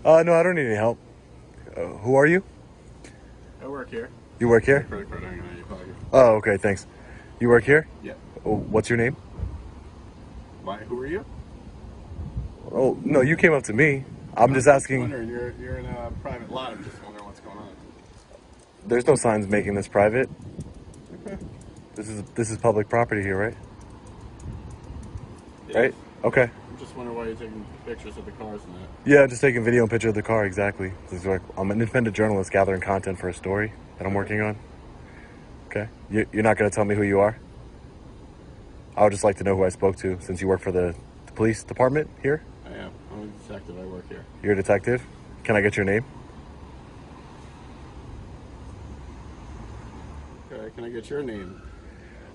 No, I don't need any help. Who are you? I work here. You work here? Credit card hanging out of your pocket. Oh, okay, thanks. You work here? Yeah. Oh, what's your name? Why? Who are you? Oh, no, you came up to me. I'm just asking. Wondering, you're in a private lot. I'm just wondering what's going on. There's no signs making this private. Okay. This is public property here, right? Yes. Right? Okay. I'm just wondering why you're taking pictures of the cars and that. Yeah, just taking video and picture of the car, exactly. I'm an independent journalist gathering content for a story that I'm working on. Okay. You're not going to tell me who you are? I would just like to know who I spoke to since you work for the police department here. I am. I'm a detective. I work here. You're a detective? Can I get your name? Okay. Can I get your name?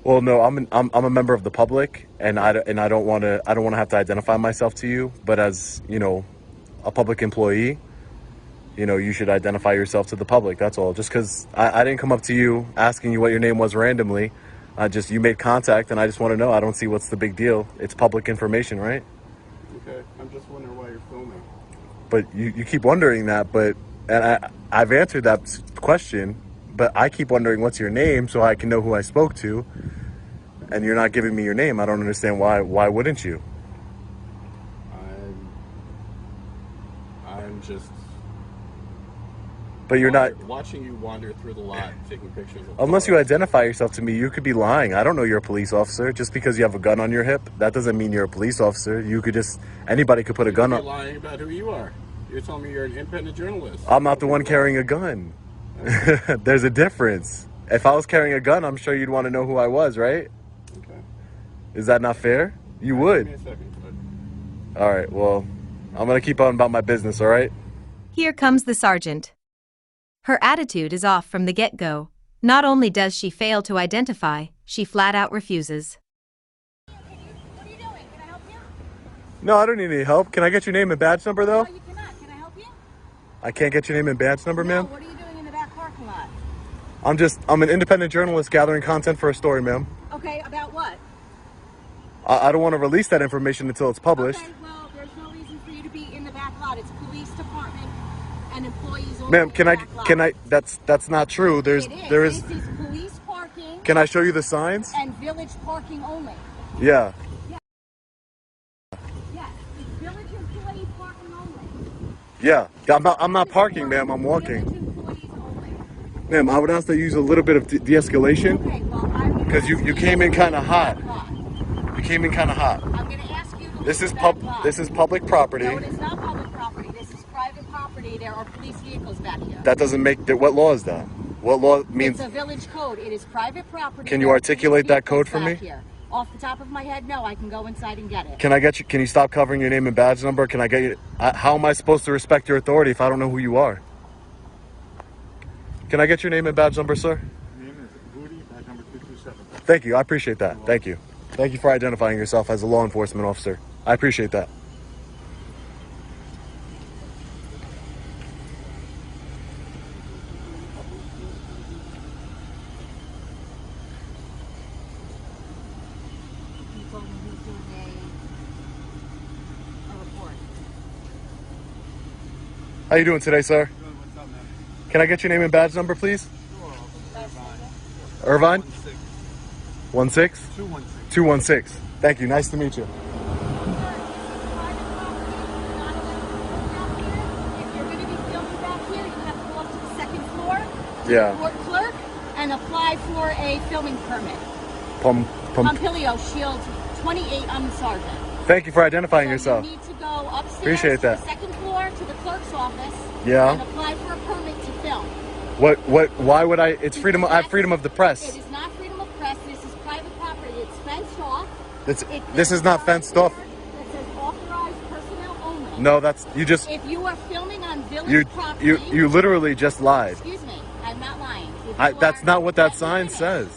Well, no, I'm a member of the public, and I don't want to have to identify myself to you. But as you know, a public employee, you should identify yourself to the public. That's all. Just because I didn't come up to you asking you what your name was randomly. You made contact, and I just want to know. I don't see what's the big deal. It's public information, right? Okay. I'm just wondering why you're filming. But you keep wondering that, and I've answered that question, but I keep wondering what's your name so I can know who I spoke to, and you're not giving me your name. I don't understand why. Why wouldn't you? I'm just. But you're not watching you wander through the lot, taking pictures of unless you cars. identify yourself to me. You could be lying. I don't know you're a police officer. Just because you have a gun on your hip, that doesn't mean you're a police officer. You could anybody could put a gun on. You're lying about who you are. You're telling me you're an independent journalist. I'm not the one carrying a gun. There's a difference. If I was carrying a gun, I'm sure you'd want to know who I was, right? Okay. Is that not fair? You would. Give me a second, All right, well, I'm going to keep on about my business, all right? Here comes the sergeant. Her attitude is off from the get-go. Not only does she fail to identify, she flat out refuses. What are you doing? Can I help you? No, I don't need any help. Can I get your name and badge number, though? No, you cannot. Can I help you? I can't get your name and badge number, No, ma'am? what are you doing in the back parking lot? I'm an independent journalist gathering content for a story, ma'am. Okay, about what? I don't want to release that information until it's published. Okay, well, there's no reason for you to be in the back lot. It's police department and employees only. Ma'am, that's not true. There is. This is police parking. Can I show you the signs? And village parking only. Yeah. Yes, it's village employee parking only. Yeah. I'm not parking, ma'am. I'm walking. Village employees only. Ma'am, I would ask that you use a little bit of de-escalation. Okay, well, Because you came in kind of hot. I'm You came in kind of hot. going to ask you to This leave is the back lot. This is public property. No, it is not public property. This is private property. There are police vehicles back here. That doesn't make what law is that? What law means? It's a village code. It is private property. Can you There are articulate police that code vehicles for me? back here. Off the top of my head, no. I can go inside and get it. Can you stop covering your name and badge number? Can I get you? How am I supposed to respect your authority if I don't know who you are? Can I get your name and badge number, sir? Name is Booty, badge number 227. Thank you. I appreciate that. Thank you. Thank you for identifying yourself as a law enforcement officer. I appreciate that. You told me he's doing a report. How you doing today, sir? What's up, man? Can I get your name and badge number, please? Sure. Irvine? 16? 216. 216. Thank you. Nice to meet you. If you're going to be filming back here, you have to go up to the second floor to Yeah. the court clerk and apply for a filming permit. Pompilio Shield 28, I'm the sergeant. Thank you for identifying So yourself. you need to go upstairs Appreciate to that. the second floor to the clerk's office Yeah. and apply for a permit to film. Why would I? It's freedom. I have freedom of the It press. is not freedom of press. This is private property. It's fenced off. This is not fenced off. It says authorized personnel only. No, that's, you just, If you are filming on village property, you literally just lied. excuse me, I'm not lying. If you That's are- not what that let me sign finish. says.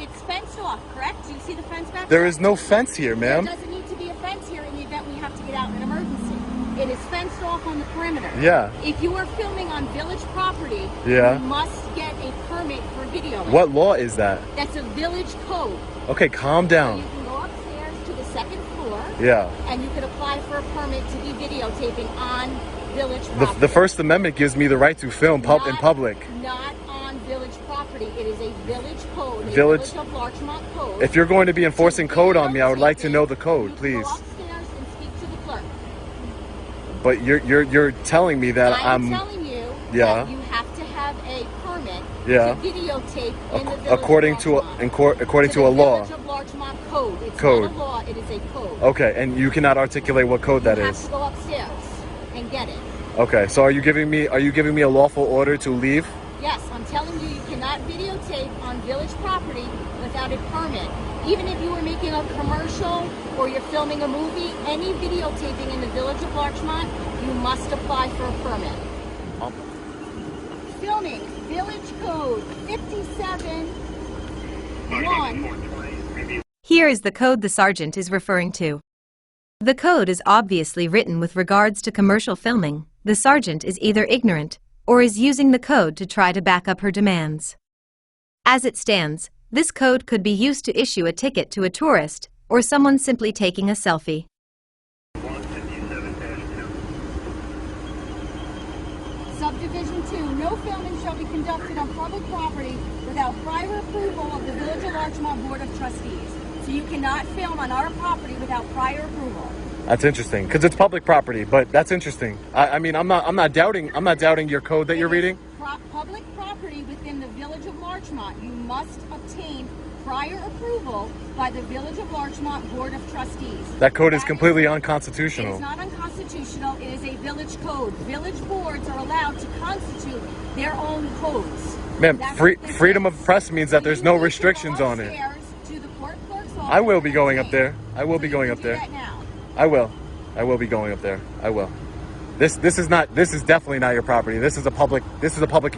It's fenced off, correct? Do you see the fence back There there? is no fence here, There ma'am. doesn't need to be a fence here in the event we have to get out in an emergency. It is fenced off on the perimeter. Yeah. If you are filming on village property, Yeah. you must get a permit for video. What law is that? That's a village code. Okay, calm So down. you can go upstairs to the second floor store. Yeah. And you could apply for a permit to be videotaping on village property. The First Amendment gives me the right to film in public. Not on village property. It is a village code. Village of Larchmont code. If you're going to be enforcing code on me, I would like to know the code, please. Go upstairs and speak to the clerk. But you're telling me that I'm telling you that you have to have a permit to videotape in the village according to a law. Village of Larchmont code. It's code. not a law, it is a code. Okay, and you cannot articulate what code that You is. have to go upstairs and get it. Okay, so are you giving me a lawful order to leave? Yes, I'm telling you, you cannot videotape on village property without a permit. Even if you were making a commercial or you're filming a movie, any videotaping in the village of Larchmont, you must apply for a permit. Filming, village code 57-1. Here is the code the sergeant is referring to. The code is obviously written with regards to commercial filming. The sergeant is either ignorant or is using the code to try to back up her demands. As it stands, this code could be used to issue a ticket to a tourist or someone simply taking a selfie. Subdivision 2, no filming shall be conducted on public property without prior approval of the Village of Larchmont Board of Trustees. So you cannot film on our property without prior approval. That's interesting, because it's public property, but that's interesting. I mean, I'm not doubting your code that you're reading. Public property within the Village of Larchmont, you must obtain prior approval by the Village of Larchmont Board of Trustees. That code is completely unconstitutional. It is not unconstitutional. It is a village code. Village boards are allowed to constitute their own codes. Ma'am, freedom of press means that there's no restrictions on it. To the court clerk's office. I will be going up there. I will be So going you up can there. do that now. I will be going up there. I will. This is definitely not your property. This is a public You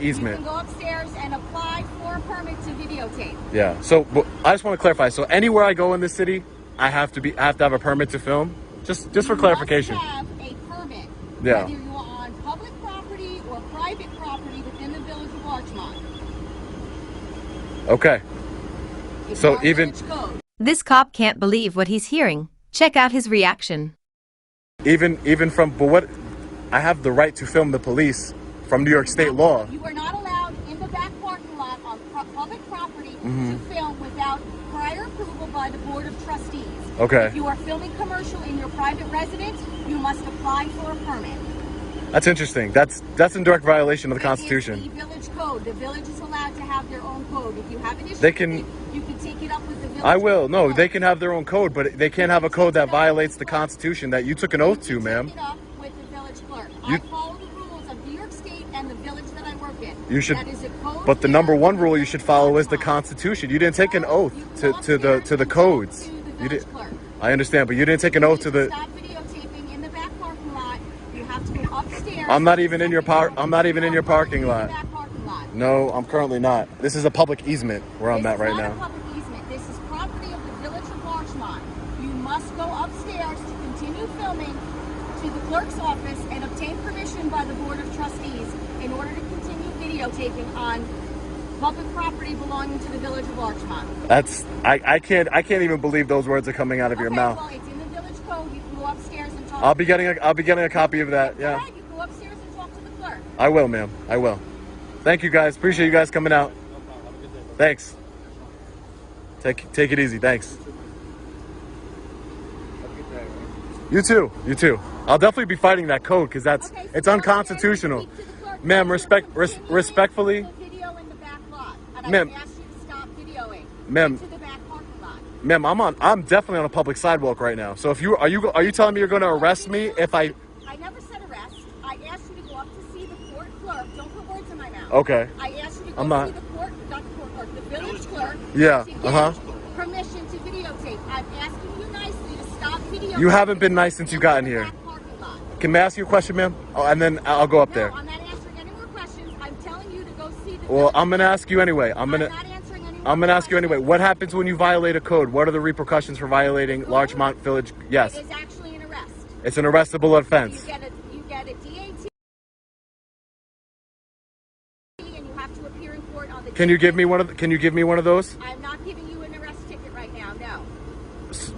easement. can go upstairs and apply for a permit to videotape. Yeah. So I just want to clarify. So anywhere I go in this city, I have to have a permit to film. Just for clarification. You must have a permit. Yeah. Whether you are on public property or private property within the Village of Larchmont. Okay. It's So our even- village code. This cop can't believe what he's hearing. Check out his reaction. Even from, but what, I have the right to film the police from New York State law. You are not allowed in the back parking lot on public property Mm-hmm. to film without prior approval by the Board of Trustees. Okay. If you are filming commercial in your private residence, you must apply for a permit. That's interesting. That's in direct violation of the Constitution. It is the village code. The village is allowed to have their own code. If you have an issue, They can- you can take it up with the village. I will. No, code. they can have their own code, but they can't have a code that violates the Constitution that you took an oath to, ma'am. Take it up with the village clerk. You- I follow the rules of New York State and the village that I work in. You should, That is a code but the here number one in rule you should follow is the Larchmont. Constitution. You didn't take an oath You to go the upstairs codes. and talk to the You village did. clerk. I understand, but you didn't take an oath to the. Stop videotaping in the back parking lot. You have to go upstairs. I'm not even in your I'm not even in your parking In the lot. back parking lot. No, I'm currently not. This is a public easement where I'm at right This is now. not a public easement. This is property of the Village of Larchmont. You must go upstairs to continue filming to the clerk's office and obtain permission by the Board of Trustees in order to continue videotaping on public property belonging to the Village of Larchmont. I can't even believe those words are coming out of your Okay, mouth. well, it's in the village code. You can go upstairs and talk. I'll be getting a copy of that. Yeah, All right, you go upstairs and talk to the clerk. I will, ma'am. I will. Thank you guys. Appreciate you guys coming out. Thanks. Take it easy. Thanks. You too. You too. I'll definitely be fighting that code because Okay, so it's go upstairs and unconstitutional. speak to the clerk. Ma'am, You're respectfully, continuing the video in the back lot, and Ma'am. I asked you to stop videoing. Ma'am. Get to the back parking lot. ma'am, I'm definitely on a public sidewalk right now. So if are you telling me you're going to arrest me if I? I never said arrest. I asked you to go up to see the court clerk. Don't put words in my mouth. Okay. I asked you to go I'm not- see the court, not the court clerk, the village clerk. Yeah, To get uh-huh. permission to videotape. I'm asking you nicely to stop videotaping. You haven't been nice since you Get to gotten the here. back parking lot. Can I ask you a question, ma'am? Oh, and then I'll go up there. No, I'm not answering any more questions. I'm telling you to go see the Well, village I'm gonna clerk. ask you anyway. I'm not gonna answering any more I'm gonna ask you anyway. questions. What happens when you violate a code? What are the repercussions for violating Larchmont Village? Yes, It is actually an arrest. it's an arrestable offense. You get a DAT, and you have to appear in court on the. Can you give me one of those? I'm not giving you an arrest ticket right now. No.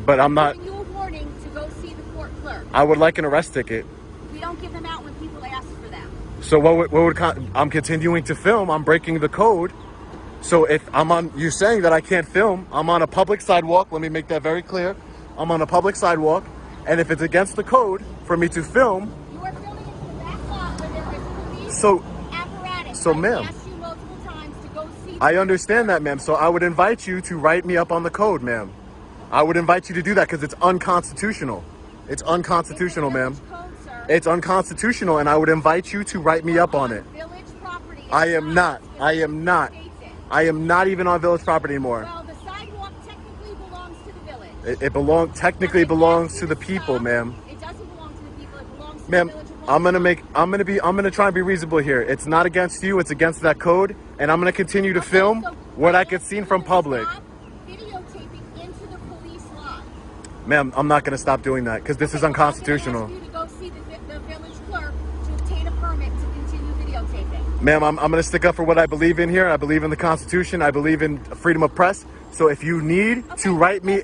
But I'm not. Giving you a warning to I would like an arrest ticket. We don't give them out when people ask for them. So I'm continuing to film. I'm breaking the code. So if I'm on, you're saying that I can't film. I'm on a public sidewalk. Let me make that very clear. I'm on a public sidewalk. And if it's against the code for me to film. You are filming into the back lot where there is police apparatus. So ma'am. Asked you multiple times to go see. I understand that, ma'am. So I would invite you to write me up on the code, ma'am. I would invite you to do that because it's unconstitutional. It's unconstitutional, ma'am. It's unconstitutional, and I would invite you to write me up on it. I am not. I am not. I am not even on village property anymore. Well, the sidewalk technically belongs to the village. It technically belongs to the people, ma'am. It doesn't belong to the people. It belongs to Ma'am, the village. I'm gonna try and be reasonable here. It's not against you, it's against that code, and I'm gonna continue to film what I can see from public. Stop videotaping into the police lot. Ma'am, I'm not gonna stop doing that because this is unconstitutional. I'm gonna ask you to go see the village clerk to obtain a permit to continue videotaping. Ma'am, I'm gonna stick up for what I believe in here. I believe in the Constitution. I believe in freedom of press. So if you need to write me,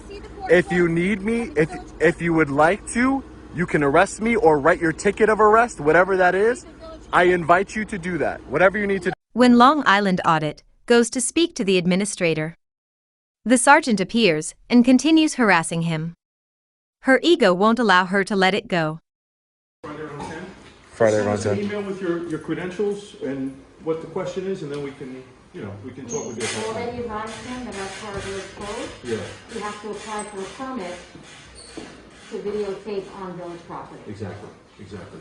if you need me, if you would like to, you can arrest me or write your ticket of arrest, whatever that is. I invite you to do that. Whatever you need to do. When Long Island Audit goes to speak to the administrator, the sergeant appears and continues harassing him. Her ego won't allow her to let it go. Friday around Send us 10. an email with your credentials and what the question is, and then we can, we can talk with you. Already advised him that as part of village code, Yeah, you have to apply for a permit to videotape on village property. exactly.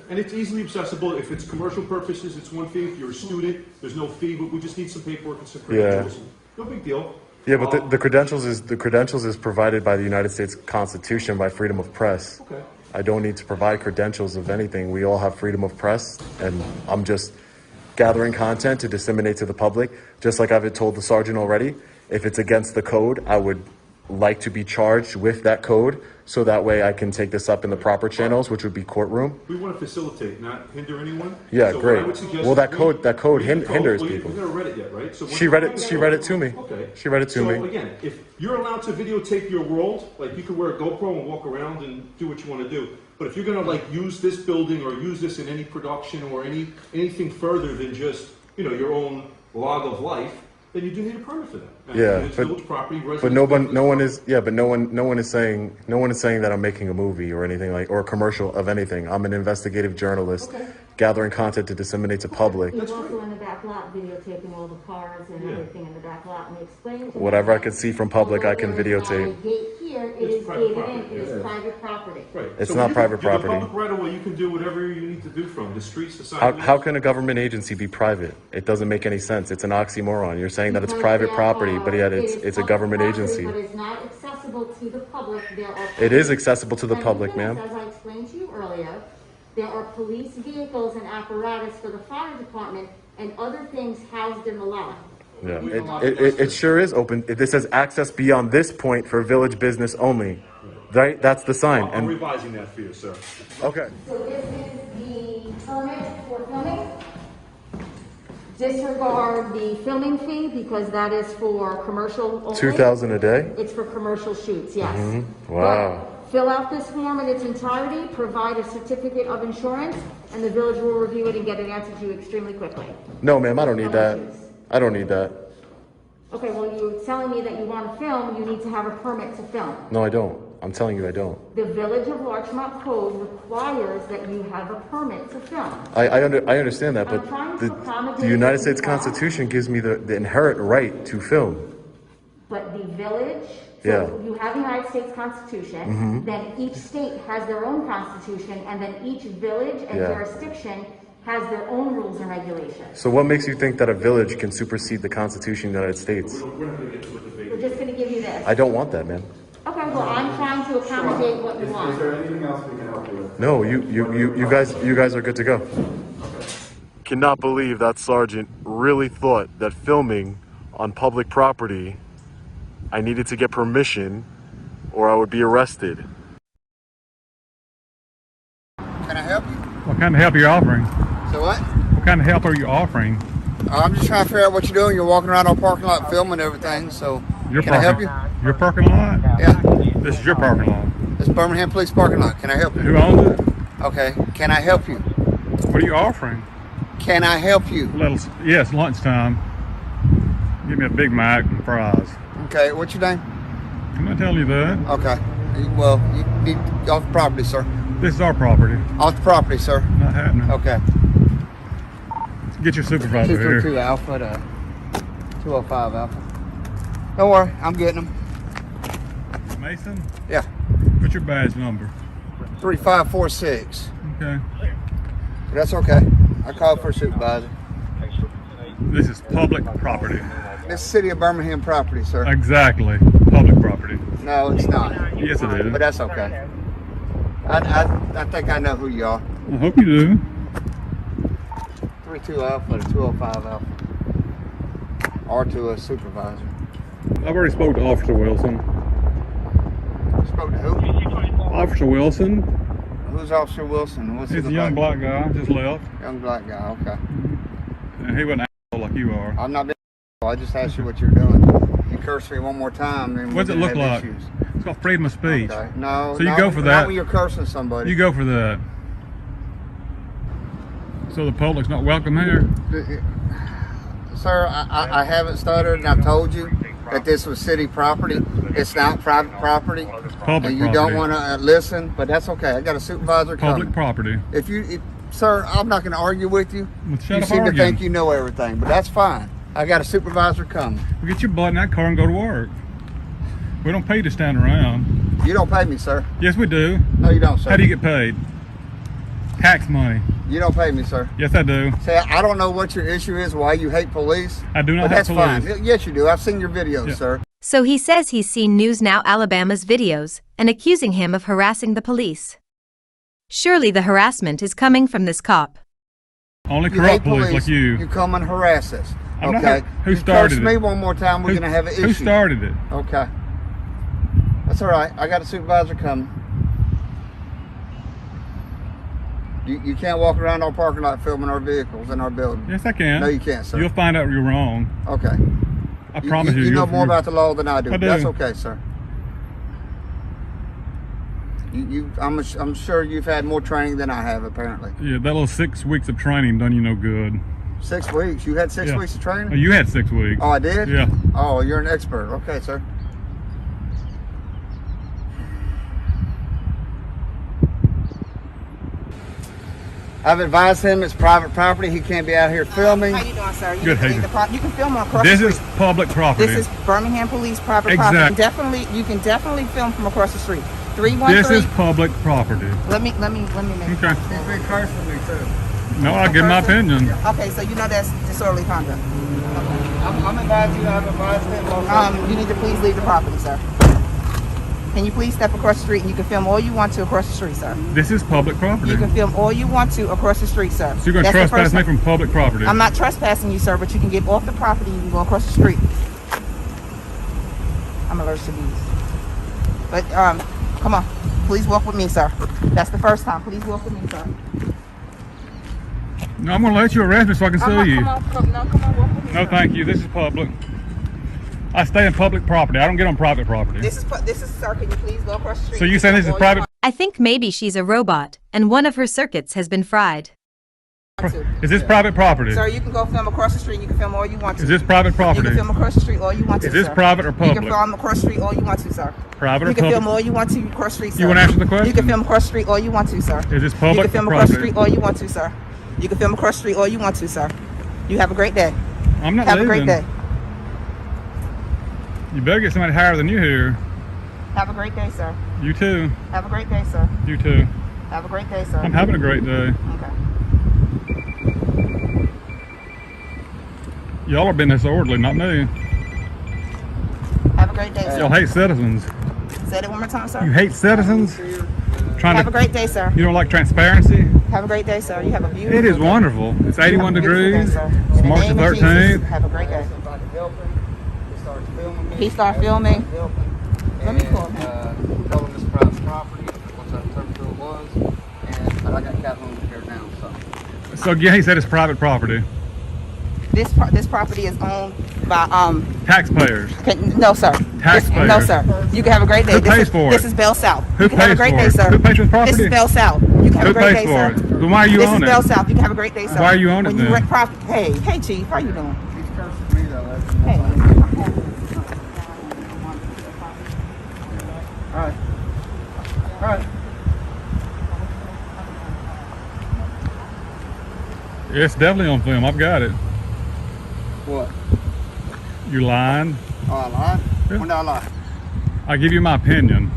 And it's easily accessible. If it's commercial purposes, it's one fee. If you're a student, there's no fee, but we just need some paperwork and some credentials. No big deal. Yeah, but the credentials is provided by the United States Constitution by freedom of press. Okay. I don't need to provide credentials of anything. We all have freedom of press, and I'm just gathering content to disseminate to the public. Just like I've told the sergeant already, if it's against the code, I would like to be charged with that code, so that way I can take this up in the proper channels, which would be courtroom. We want to facilitate, not hinder anyone. Yeah, So what great. I would suggest Well, that is code read the hinders Well, people. You've never read it yet, right? So She read it to me. Okay. She read it to So me. again, if you're allowed to videotape your world, like you could wear a GoPro and walk around and do what you want to do. But if you're gonna use this building or use this in any production or anything further than just your own log of life, then you do need a permit for that. And Yeah, it's village property, but no one is saying that I'm making a movie or anything or a commercial of anything. I'm an investigative journalist, gathering content to disseminate to public. He was also in the back lot videotaping all the cars and everything in the back lot, and he explained to me Whatever I that can see from public, I can although there is not videotape. a gate here, it It's is private gated property, in, it is private property. Right. It's So not you private can- property. The public right away, you can do whatever you need to do from the streets, the How sidewalks. can a government agency be private? It doesn't make any sense. It's an oxymoron. You're saying that it's Because private there property, are- but yet it is it's a public government property, agency. But it's not accessible to the public. There are It is accessible to the And public, even ma'am. As I explained to you earlier, there are police vehicles and apparatus for the fire department and other things housed in the lot. Yeah, it sure is open. This says access beyond this point for village business only, right? That's the sign. I'm And revising that for you, sir. okay, So this is the permit for filming. Disregard the filming fee because that is for commercial only. 2,000 a day. It's for commercial shoots, yes. Wow. But fill out this form in its entirety, provide a certificate of insurance, and the village will review it and get an answer to you extremely quickly. No, ma'am, I don't need that. I don't need that. Okay, well, you're telling me that you want to film, you need to have a permit to film. No, I don't. I'm telling you, I don't. The Village of Larchmont Code requires that you have a permit to film. I understand that, I'm trying but to accommodate the United States you all. Constitution gives me the inherent right to film. But the village, Yeah. so you have the United States Constitution, then each state has their own constitution, and then each village and Yeah. jurisdiction has their own rules and regulations. So what makes you think that a village can supersede the Constitution of the United States? We're not going to get to a debate. We're just gonna give you this. I don't want that, man. Okay, well, I'm trying to accommodate what you want. Is there anything else we can help you with? No, you guys are good to go. Cannot believe that sergeant really thought that filming on public property, I needed to get permission or I would be arrested. Can I help you? What kind of help are you offering? So what? What kind of help are you offering? I'm just trying to figure out what you're doing. You're walking around our parking lot filming everything, so Your can I help you? Your parking lot? Yeah. This is your parking lot. It's Birmingham Police parking lot. Can I help you? Who owns it? Okay. Can I help you? What are you offering? Can I help you? Yes, lunchtime. Give me a Big Mac and fries. Okay. What's your name? I'm not telling you that. Okay. Well, you need off the property, sir. This is our property. Off the property, sir. Not happening. Okay. Get your supervisor here. 232 Alpha to 205 Alpha. Don't worry, I'm getting them. Mason? Yeah. What's your badge number? 3546. Okay. That's okay. I called for a supervisor. This is public property. This is City of Birmingham property, sir. Exactly. Public property. No, it's not. Yes, it is. But that's okay. I think I know who you are. I hope you do. 32 Alpha to 205 Alpha. Or to a supervisor. I've already spoke to Officer Wilson. Spoke to who? Officer Wilson? Who's Officer Wilson? What's He's a young black guy, just left. Young black guy, okay. And he wasn't an asshole like you are. I'm not being I just asked you what you're doing. You curse me one more time, then What does it look like? Issues. It's called freedom of speech. Okay. No, So you go for that. Not when you're cursing somebody. You go for that. So the public's not welcome here? Sir, I haven't stuttered, and I told you that this was city property. It's not private property. Public and you property. don't want to listen, but that's okay. I got a supervisor coming. Public property. Sir, I'm not going to argue with you. Well, shut You up seem to arguing. think you know everything, but that's fine. I got a supervisor coming. Well, get your butt in that car and go to work. We don't pay you to stand around. You don't pay me, sir. Yes, we do. No, you don't, sir. How do you get paid? Tax money. You don't pay me, sir. Yes, I do. Say, I don't know what your issue is, why you hate police. I do not but hate that's police. fine. Yes, you do. I've seen your videos, Yeah. sir. So he says he's seen News Now Alabama's videos and accusing him of harassing the police. Surely the harassment is coming from this cop. Only You hate corrupt police like you. You come and harass us. I'm not Okay. who You started curse it? me one more time, we're going to have an issue. Who started it? Okay. That's all right. I got a supervisor coming. You can't walk around our parking lot filming our vehicles in our building. Yes, I can. No, you can't, sir. You'll find out you're wrong. Okay. I promise you. You know you'll- more about the law than I do. I do. That's okay, sir. I'm sure you've had more training than I have, apparently. Yeah, that little 6 weeks of training done you no good. 6 weeks? You had 6 Yeah. weeks of training? Oh, you had 6 weeks. Oh, I did? Yeah. Oh, you're an expert. Okay, sir. I've advised him it's private property. He can't be out here filming. How you doing, sir? Good, can Hayden. you can film on across This the is street. public property. This is Birmingham Police private Exact- property. You can definitely film from across the street. 313. This is public property. Let me make Okay. He's been cursing me, too. No, I'll give my opinion. Okay, so you know that's disorderly conduct. I'm advising you. I've advised him. You need to please leave the property, sir. Can you please step across the street and you can film all you want to across the street, sir? This is public property. You can film all you want to across the street, sir. So you're going to That's the trespass first me time. from public property? I'm not trespassing you, sir, but you can get off the property and you can go across the street. I'm allergic to bees. But come on, please walk with me, sir. That's the first time. Please walk with me, sir. No, I'm going to let you arrest me so I can sue you. Come on, walk with me. No, sir. thank you. This is public. I stay in public property. I don't get on private property. This is, sir. Can you please go across the street? So you saying this is private? I think maybe she's a robot and one of her circuits has been fried. Is this private property? Sir, you can go film across the street and you can film all you want to. Is this private You property? can film across the street all you want to, Is this sir. private or You public? can film across the street all you want to, sir. Private or You can public? film all you want to across the street, sir. You want to answer the question? You can film across the street all you want to, sir. Is this You public can film or across the private? street all you want to, sir. You can film across the street all you want to, sir. You have a great day. I'm not Have leaving. a great day. You better get somebody higher than you here. Have a great day, sir. You too. Have a great day, sir. You too. Have a great day, sir. I'm having a great day. Okay. Y'all are being disorderly, not me. Have a great day, sir. Y'all hate citizens. Say it one more time, sir. You hate citizens? Trying Have a to. great day, sir. You don't like transparency? Have a great day, sir. You have a beautiful It is day. wonderful. It's You have 81 a beautiful degrees. day, sir. It's In the March the name of 13th. Jesus, have a great day. Somebody help him. He starts filming me. He started filming. Let me call him. Told him it's private property. Once I determined who it was. But I got Calhoun here now, so. So yeah, he said it's private property. This property is owned by Taxpayers. no, sir. Taxpayers. No, sir. You can have a great day. Who pays for it? This is Bell South. Who You can have a pays great for day, it? sir. Who pays for the property? This is Bell South. You can have Who a great pays day, for sir. it? Then why are you This on is it? Bell South. You can have a great day, sir. Why are you on it When you then? rent property. Hey, Chief. How you doing? He's cursing me though. Hey. All right. All right. It's definitely on film. I've got it. What? You lying. Oh, I lied? Yeah. When did I lie? I give you my opinion.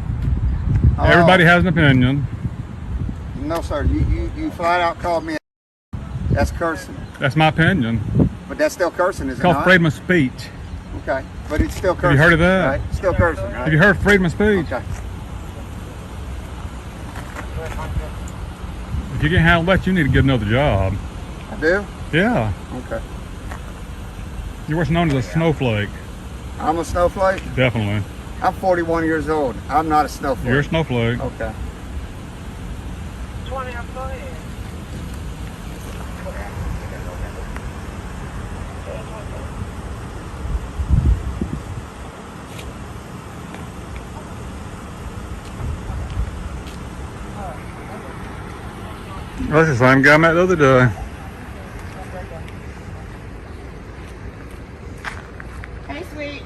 Oh, Everybody has an opinion. No, sir. You flat out called me. That's cursing. That's my opinion. But that's still cursing, is It's it called not? freedom of speech. Okay. But it's still cursing. Have you heard of that? Right? Still cursing, right? Have you heard of freedom of speech? Okay. If you can't handle that, you need to get another job. I do? Yeah. Okay. You're what's known as a snowflake. I'm a snowflake? Definitely. I'm 41 years old. I'm not a snowflake. You're a snowflake. Okay. 20, I'm going in. That's the same guy I met the other day. Hey, sweet.